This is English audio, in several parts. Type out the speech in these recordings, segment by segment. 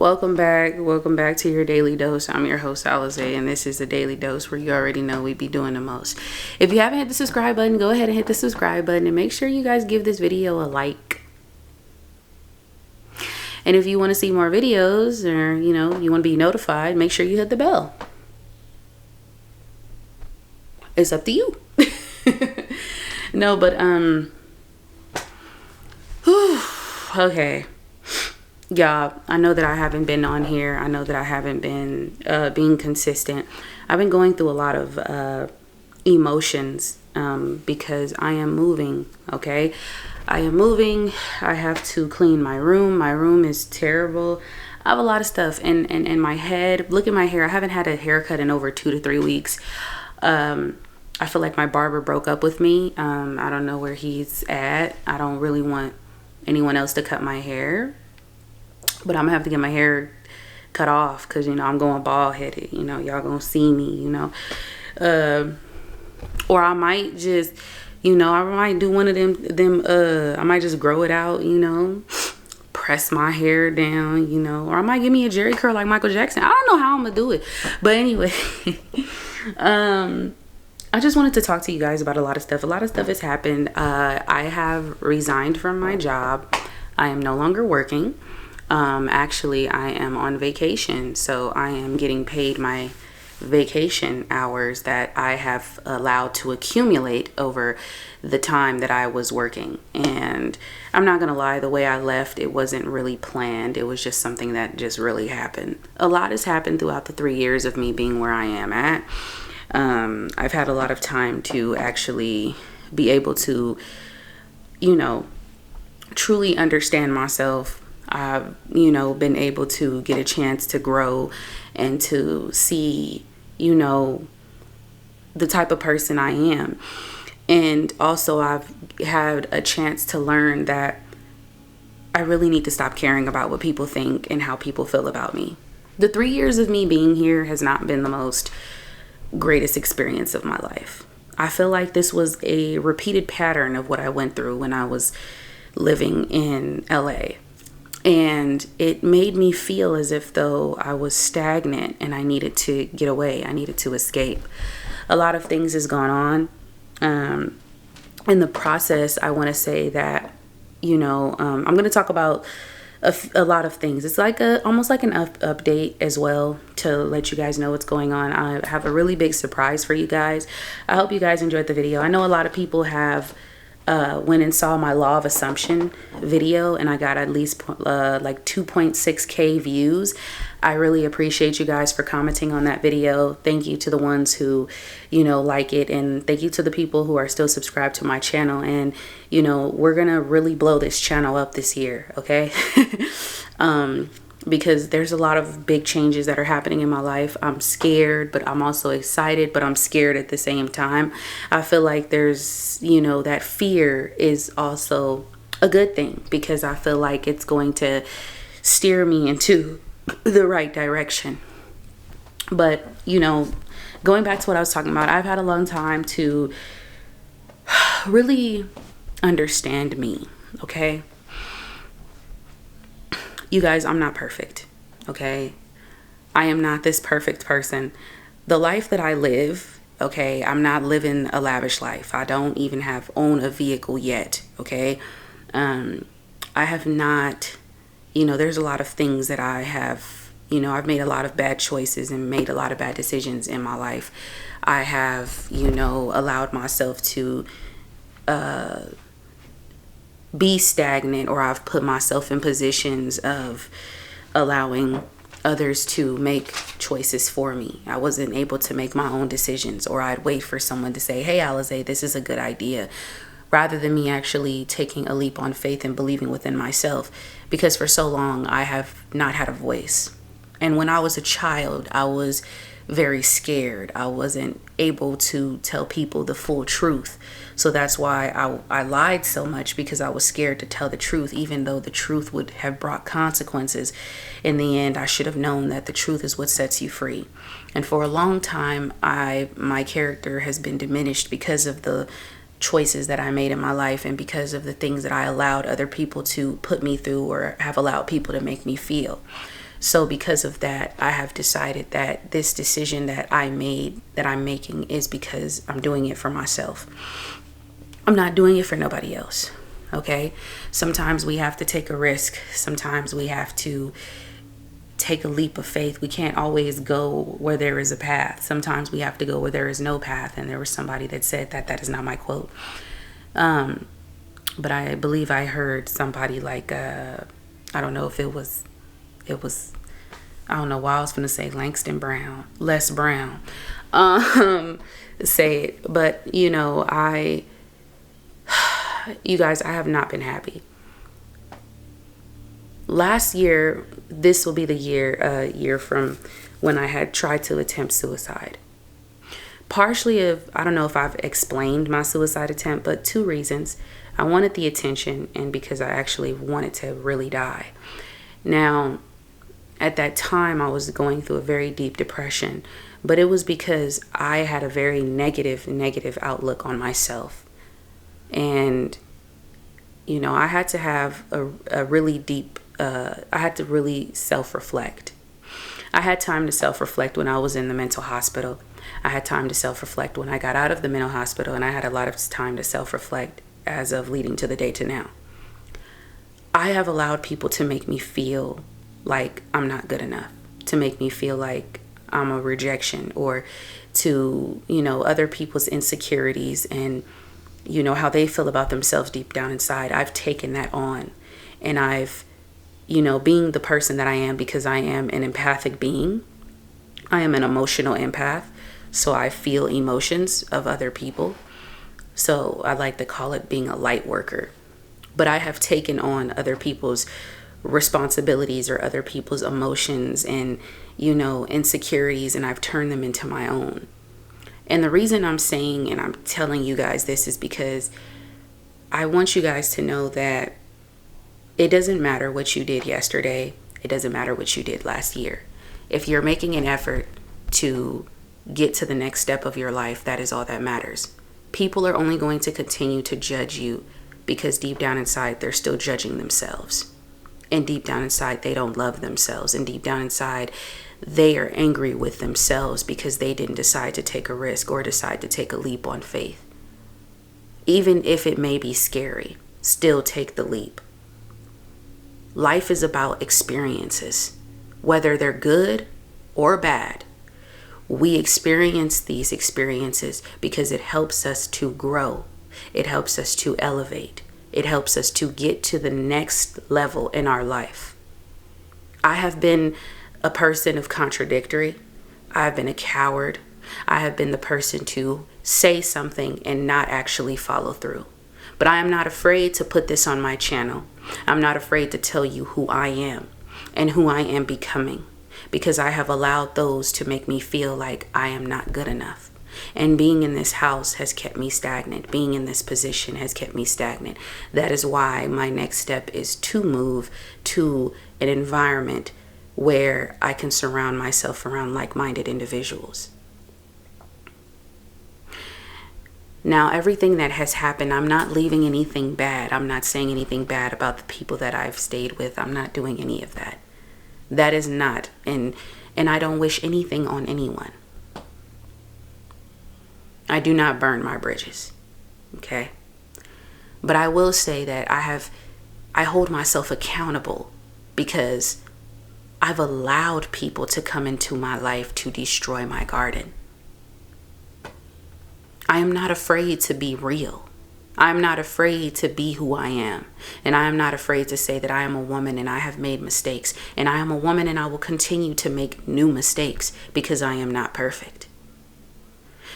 Welcome back to your daily dose. I'm your host Alize, and this is the daily dose where you already know we be doing the most. If you haven't hit the subscribe button, go ahead and hit the subscribe button, and make sure you guys give this video a like. And if you want to see more videos, or you want to be notified, make sure you hit the bell. It's up to you. No, but okay. Y'all, I know that I haven't been on here. I know that I haven't been being consistent. I've been going through a lot of emotions because I am moving, okay? I am moving. I have to clean my room. My room is terrible. I have a lot of stuff in my head. Look at my hair. I haven't had a haircut in over 2 to 3 weeks. I feel like my barber broke up with me. I don't know where he's at. I don't really want anyone else to cut my hair. But I'm gonna have to get my hair cut off because I'm going bald headed. Y'all gonna see me. Or I might just, I might do one of them. I might just grow it out. Press my hair down. Or I might give me a jerry curl like Michael Jackson. I don't know how I'm gonna do it, but anyway, I just wanted to talk to you guys about a lot of stuff. A lot of stuff has happened. I have resigned from my job. I am no longer working. Actually, I am on vacation, so I am getting paid my vacation hours that I have allowed to accumulate over the time that I was working. And I'm not gonna lie, the way I left, it wasn't really planned. It was just something that just really happened. A lot has happened throughout the 3 years of me being where I am at. I've had a lot of time to actually be able to, truly understand myself. I've, been able to get a chance to grow and to see, the type of person I am. And also I've had a chance to learn that I really need to stop caring about what people think and how people feel about me. The 3 years of me being here has not been the most greatest experience of my life. I feel like this was a repeated pattern of what I went through when I was living in LA. And it made me feel as if though I was stagnant and I needed to get away. I needed to escape. A lot of things has gone on. In the process, I want to say that, I'm going to talk about a lot of things. It's like almost like an update as well to let you guys know what's going on. I have a really big surprise for you guys. I hope you guys enjoyed the video. I know a lot of people have went and saw my law of assumption video, and I got at least like 2.6k views. I really appreciate you guys for commenting on that video. Thank you to the ones who like it, and thank you to the people who are still subscribed to my channel. And we're gonna really blow this channel up this year, okay? Because there's a lot of big changes that are happening in my life. I'm scared, but I'm also excited, but I'm scared at the same time. I feel like there's, that fear is also a good thing because I feel like it's going to steer me into the right direction. But, going back to what I was talking about, I've had a long time to really understand me, okay? You guys, I'm not perfect, okay? I am not this perfect person. The life that I live, okay, I'm not living a lavish life. I don't even own a vehicle yet, okay? I have not, there's a lot of things that I have, I've made a lot of bad choices and made a lot of bad decisions in my life. I have, allowed myself to be stagnant, or I've put myself in positions of allowing others to make choices for me. I wasn't able to make my own decisions, or I'd wait for someone to say, hey, Alize, this is a good idea, rather than me actually taking a leap on faith and believing within myself. Because for so long, I have not had a voice. And when I was a child, I was very scared. I wasn't able to tell people the full truth. So that's why I lied so much, because I was scared to tell the truth, even though the truth would have brought consequences. In the end, I should have known that the truth is what sets you free. And for a long time, my character has been diminished because of the choices that I made in my life, and because of the things that I allowed other people to put me through, or have allowed people to make me feel. So because of that, I have decided that this decision that I'm making is because I'm doing it for myself. I'm not doing it for nobody else. Okay? Sometimes we have to take a risk. Sometimes we have to take a leap of faith. We can't always go where there is a path. Sometimes we have to go where there is no path. And there was somebody that said that. That is not my quote. But I believe I heard somebody like, I don't know if it was, I don't know why I was going to say Les Brown, say it. But, you guys, I have not been happy. Last year, this will be the year from when I had tried to attempt suicide. Partially I don't know if I've explained my suicide attempt, but 2 reasons. I wanted the attention, and because I actually wanted to really die. Now, at that time, I was going through a very deep depression, but it was because I had a very negative outlook on myself. And, I had to have a really deep, I had to really self-reflect. I had time to self-reflect when I was in the mental hospital. I had time to self-reflect when I got out of the mental hospital, and I had a lot of time to self-reflect as of leading to the day to now. I have allowed people to make me feel like I'm not good enough, to make me feel like I'm a rejection, or to, other people's insecurities and, how they feel about themselves deep down inside. I've taken that on, and I've, being the person that I am, because I am an empathic being. I am an emotional empath, so I feel emotions of other people. So I like to call it being a light worker. But I have taken on other people's responsibilities or other people's emotions and, insecurities, and I've turned them into my own. And the reason I'm saying and I'm telling you guys this is because I want you guys to know that it doesn't matter what you did yesterday. It doesn't matter what you did last year. If you're making an effort to get to the next step of your life, that is all that matters. People are only going to continue to judge you because deep down inside, they're still judging themselves. And deep down inside, they don't love themselves. And deep down inside, they are angry with themselves because they didn't decide to take a risk or decide to take a leap on faith. Even if it may be scary, still take the leap. Life is about experiences, whether they're good or bad. We experience these experiences because it helps us to grow. It helps us to elevate. It helps us to get to the next level in our life. I have been a person of contradictory. I've been a coward. I have been the person to say something and not actually follow through. But I am not afraid to put this on my channel. I'm not afraid to tell you who I am and who I am becoming, because I have allowed those to make me feel like I am not good enough. And being in this house has kept me stagnant. Being in this position has kept me stagnant. That is why my next step is to move to an environment where I can surround myself around like-minded individuals. Now, everything that has happened, I'm not leaving anything bad. I'm not saying anything bad about the people that I've stayed with. I'm not doing any of that. That is not, and I don't wish anything on anyone. I do not burn my bridges, okay? But I will say that I hold myself accountable because I've allowed people to come into my life to destroy my garden. I am not afraid to be real. I'm not afraid to be who I am. And I am not afraid to say that I am a woman and I have made mistakes. And I am a woman and I will continue to make new mistakes because I am not perfect.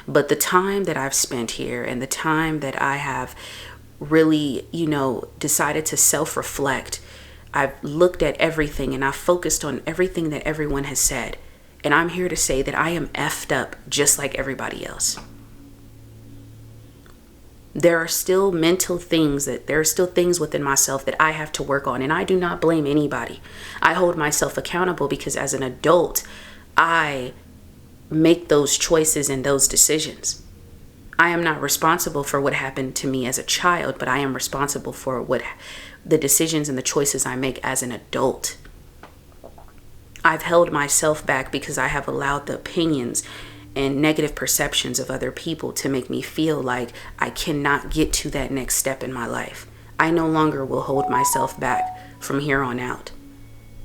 But the time that I've spent here and the time that I have really, decided to self-reflect, I've looked at everything and I've focused on everything that everyone has said. And I'm here to say that I am effed up just like everybody else. There are still things within myself that I have to work on, and I do not blame anybody. I hold myself accountable because as an adult, I make those choices and those decisions. I am not responsible for what happened to me as a child, but I am responsible for the decisions and the choices I make as an adult. I've held myself back because I have allowed the opinions and negative perceptions of other people to make me feel like I cannot get to that next step in my life. I no longer will hold myself back from here on out.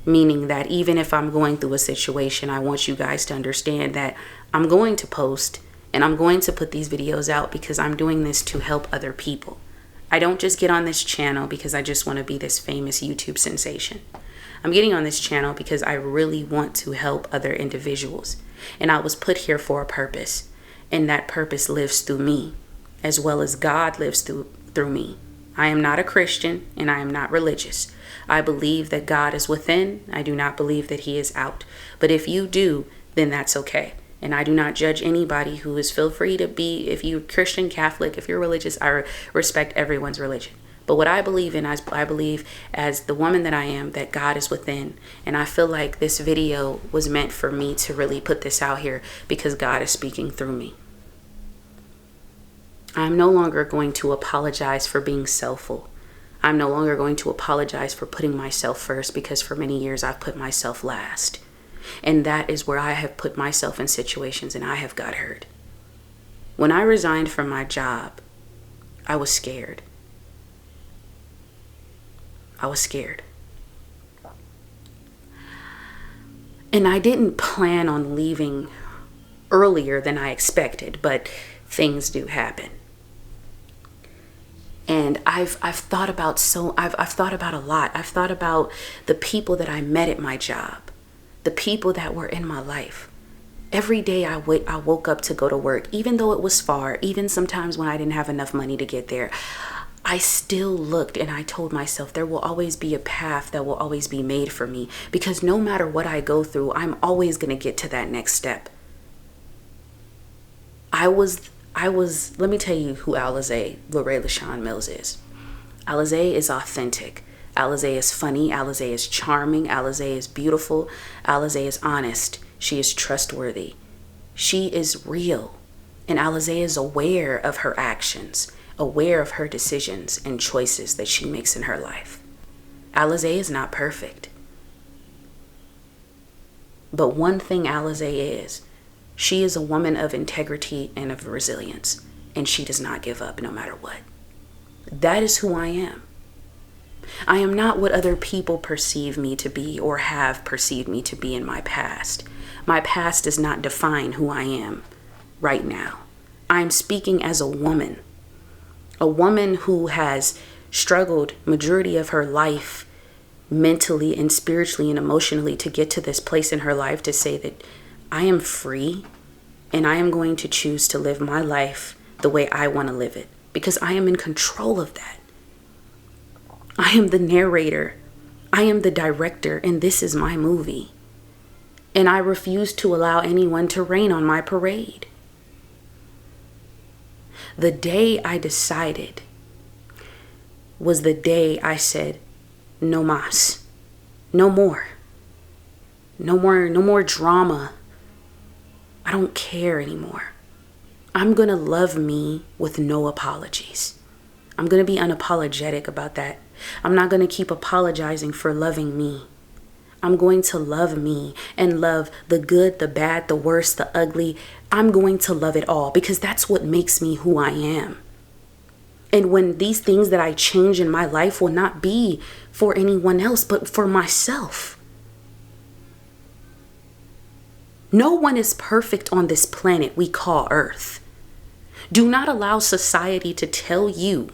Meaning that even if I'm going through a situation, I want you guys to understand that I'm going to post and I'm going to put these videos out because I'm doing this to help other people. I don't just get on this channel because I just want to be this famous YouTube sensation. I'm getting on this channel because I really want to help other individuals. And I was put here for a purpose. And that purpose lives through me, as well as God lives through me. I am not a Christian and I am not religious. I believe that God is within. I do not believe that he is out. But if you do, then that's okay. And I do not judge anybody who is, feel free to be, if you're Christian, Catholic, if you're religious, I respect everyone's religion. But what I believe in, I believe as the woman that I am, that God is within. And I feel like this video was meant for me to really put this out here because God is speaking through me. I'm no longer going to apologize for being selfful. I'm no longer going to apologize for putting myself first because for many years I've put myself last. And that is where I have put myself in situations and I have got hurt. When I resigned from my job, I was scared. I was scared. And I didn't plan on leaving earlier than I expected, but things do happen. And I've thought about I've thought about a lot. I've thought about the people that I met at my job, the people that were in my life. Every day I woke up to go to work, even though it was far, even sometimes when I didn't have enough money to get there. I still looked and I told myself there will always be a path that will always be made for me because no matter what I go through, I'm always going to get to that next step. Let me tell you who Alize Mills is. Alize is authentic. Alize is funny. Alize is charming. Alize is beautiful. Alize is honest. She is trustworthy. She is real. And Alize is aware of her actions, aware of her decisions and choices that she makes in her life. Alize is not perfect. But one thing Alize is, she is a woman of integrity and of resilience, and she does not give up no matter what. That is who I am. I am not what other people perceive me to be or have perceived me to be in my past. My past does not define who I am right now. I'm speaking as a woman who has struggled majority of her life mentally and spiritually and emotionally to get to this place in her life to say that I am free and I am going to choose to live my life the way I want to live it because I am in control of that. I am the narrator. I am the director, and this is my movie. And I refuse to allow anyone to rain on my parade. The day I decided was the day I said, no mas, no more drama. I don't care anymore. I'm going to love me with no apologies. I'm going to be unapologetic about that. I'm not going to keep apologizing for loving me. I'm going to love me and love the good, the bad, the worst, the ugly. I'm going to love it all because that's what makes me who I am. And when these things that I change in my life will not be for anyone else, but for myself. No one is perfect on this planet we call Earth. Do not allow society to tell you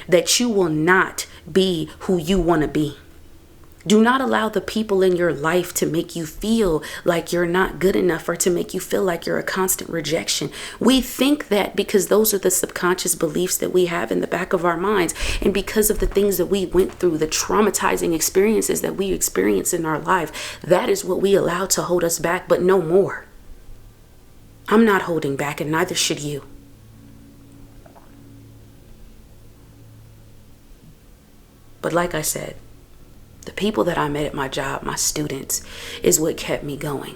that you will not be who you want to be. Do not allow the people in your life to make you feel like you're not good enough or to make you feel like you're a constant rejection. We think that because those are the subconscious beliefs that we have in the back of our minds. And because of the things that we went through, the traumatizing experiences that we experience in our life, that is what we allow to hold us back, but no more. I'm not holding back, and neither should you. But like I said, the people that I met at my job, my students, is what kept me going.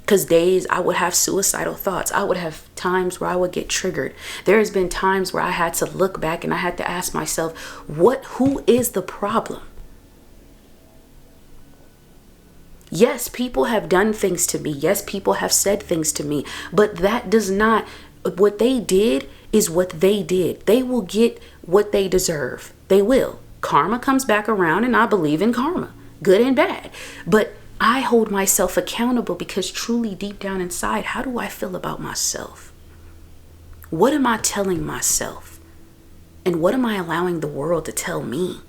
Because days I would have suicidal thoughts. I would have times where I would get triggered. There has been times where I had to look back and I had to ask myself, who is the problem? Yes, people have done things to me. Yes, people have said things to me. But that does not, what they did is what they did. They will get what they deserve. They will. Karma comes back around, and I believe in karma, good and bad. But I hold myself accountable because truly deep down inside, how do I feel about myself? What am I telling myself? And what am I allowing the world to tell me?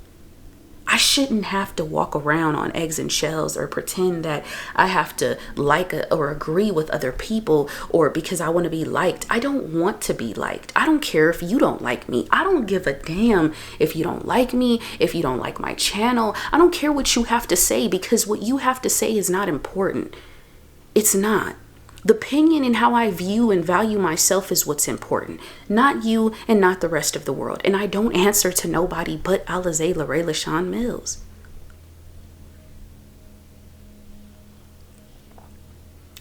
I shouldn't have to walk around on eggs and shells or pretend that I have to like or agree with other people, or because I want to be liked. I don't want to be liked. I don't care if you don't like me. I don't give a damn if you don't like me, if you don't like my channel. I don't care what you have to say, because what you have to say is not important. It's not. The opinion and how I view and value myself is what's important, not you and not the rest of the world. And I don't answer to nobody but Alize Mills.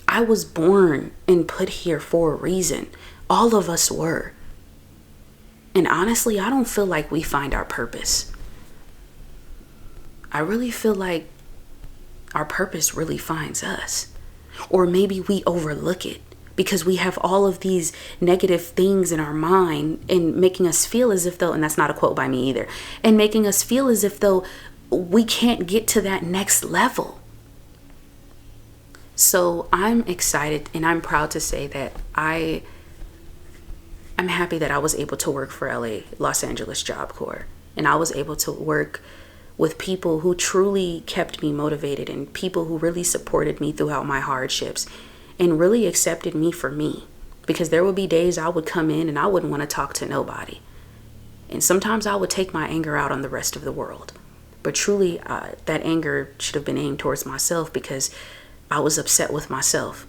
I was born and put here for a reason. All of us were. And honestly, I don't feel like we find our purpose. I really feel like our purpose really finds us. Or maybe we overlook it because we have all of these negative things in our mind and making us feel as if though, and that's not a quote by me either, and making us feel as if though we can't get to that next level. So I'm excited and I'm proud to say that I'm happy that I was able to work for Los Angeles Job Corps, and I was able to work with people who truly kept me motivated and people who really supported me throughout my hardships and really accepted me for me. Because there would be days I would come in and I wouldn't want to talk to nobody. And sometimes I would take my anger out on the rest of the world. But truly, that anger should have been aimed towards myself because I was upset with myself.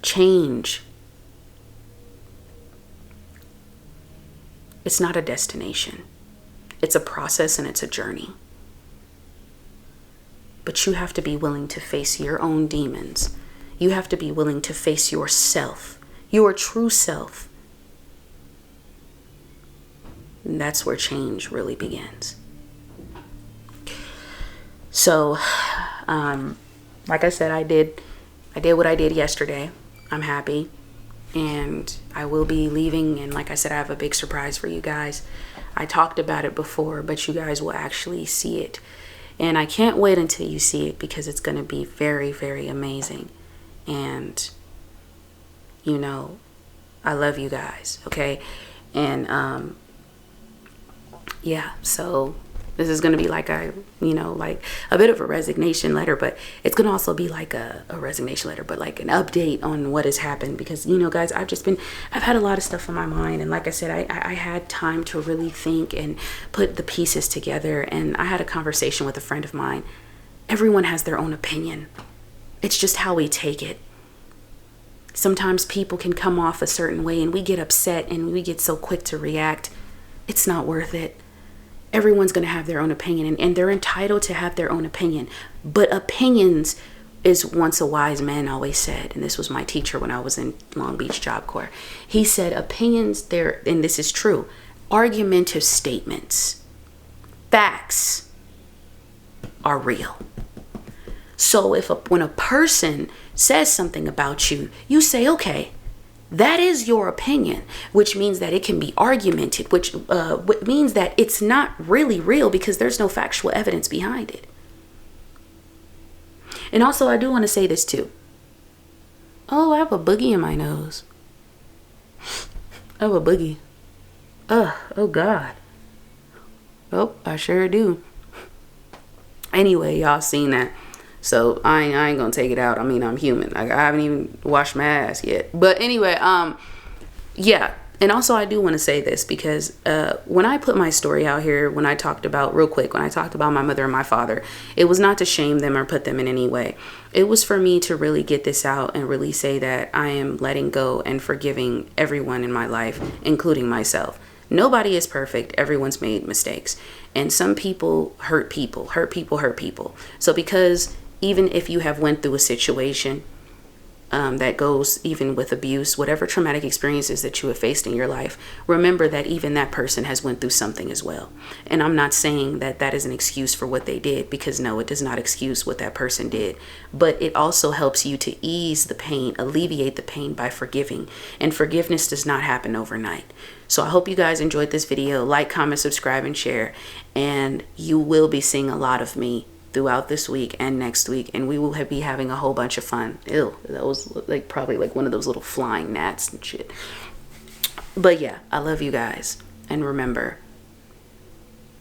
Change. It's not a destination. It's a process and it's a journey. But you have to be willing to face your own demons. You have to be willing to face yourself, your true self. And that's where change really begins. So, like I said, I did what I did yesterday. I'm happy. And I will be leaving, and like I said, I have a big surprise for you guys. I talked about it before, but you guys will actually see it. And I can't wait until you see it because it's going to be very, very amazing. And, you know, I love you guys, okay? And, yeah, so this is going to be like a bit of a resignation letter, but it's going to also be like a resignation letter, but like an update on what has happened because, you know, guys, I've had a lot of stuff on my mind. And like I said, I had time to really think and put the pieces together. And I had a conversation with a friend of mine. Everyone has their own opinion. It's just how we take it. Sometimes people can come off a certain way and we get upset and we get so quick to react. It's not worth it. Everyone's going to have their own opinion, and they're entitled to have their own opinion. But opinions is once a wise man always said, and this was my teacher when I was in Long Beach Job Corps. He said opinions, and this is true, argumentative statements. Facts are real. So when a person says something about you, you say, okay, that is your opinion, which means that it can be argumented, which means that it's not really real because there's no factual evidence behind it. And also, I do want to say this too. Oh, I have a boogie in my nose. I have a boogie. Oh God. Oh, I sure do. Anyway, y'all seen that. So I ain't gonna take it out. I mean, I'm human. I haven't even washed my ass yet. But anyway, yeah. And also I do want to say this because when I put my story out here, when I talked about my mother and my father, it was not to shame them or put them in any way. It was for me to really get this out and really say that I am letting go and forgiving everyone in my life, including myself. Nobody is perfect. Everyone's made mistakes. And some people hurt people. So because even if you have went through a situation that goes even with abuse, whatever traumatic experiences that you have faced in your life, remember that even that person has went through something as well. And I'm not saying that that is an excuse for what they did, because no, it does not excuse what that person did. But it also helps you to ease the pain, alleviate the pain by forgiving. And forgiveness does not happen overnight. So I hope you guys enjoyed this video. Like, comment, subscribe, and share. And you will be seeing a lot of me throughout this week and next week, and we will be having a whole bunch of fun. Ew, that was like probably like one of those little flying gnats and shit. But yeah, I love you guys, and remember,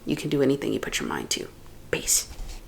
you can do anything you put your mind to. Peace.